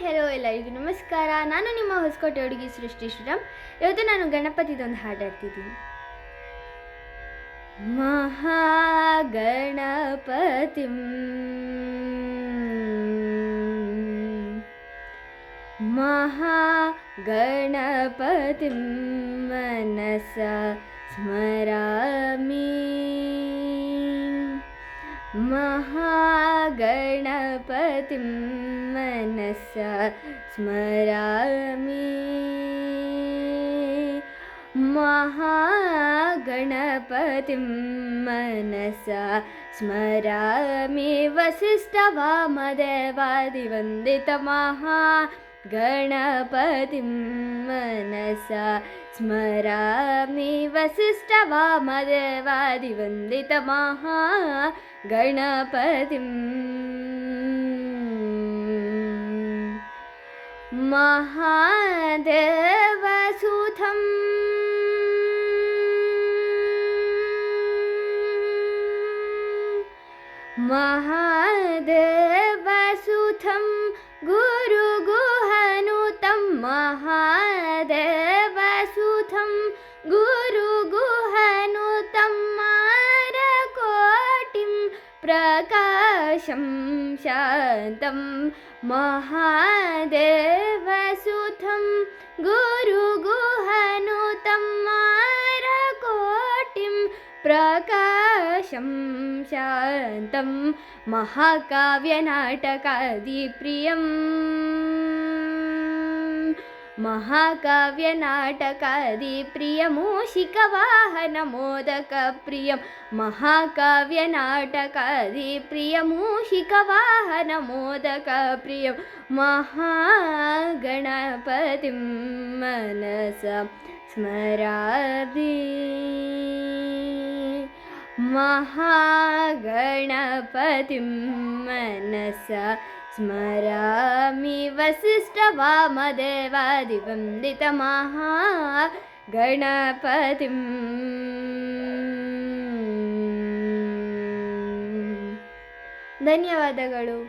Hello ಎಲ್ಲರಿಗೂ ನಮಸ್ಕಾರ. ನಾನು ನಿಮ್ಮ ಹೊಸಕೋಟೆ ಹುಡುಗಿ ಸೃಷ್ಟಿ ಶ್ರೀರಾಮ್. ಇವತ್ತು ನಾನು ಗಣಪತಿದೊಂದು ಹಾಡು ಹಾಡ್ತಿದ್ದೀನಿ. ಮಹಾಗಣಪತಿಂ ಮಹಾಗಣಪತಿಂ ಮನಸಾ ಸ್ಮರಾಮಿ महागणपतिं मनसा स्मरामि महागणपतिं मनसा स्मरामि वसिष्ठवामदेवादिवन्दितमहागणपतिं मनसा स्मरामि वसिष्ठवामदेवादिवन्दितमहागणपतिं महादेवसुतं महादेवसुतं गुरुगुहनुतं महादेवसुतं गुरुगुहनुतं मारकोटिं प्रकाशं शान्तं महादेवसुतं गुरुगुहनुतं मारकोटिं प्रकाशं शान्तं महाकाव्यनाटकादिप्रियं महाकाव्यनाटकादिप्रियमूषिकवाहनमोदकप्रियं महाकाव्यनाटकादिप्रियमूषिकवाहनमोदकप्रियं महागणपतिं मनसा स्मरामि महागणपतिं मनसा स्मरामि वसिष्ठवामदेवादिवन्दितमहागणपतिं ಧನ್ಯವಾದಗಳು.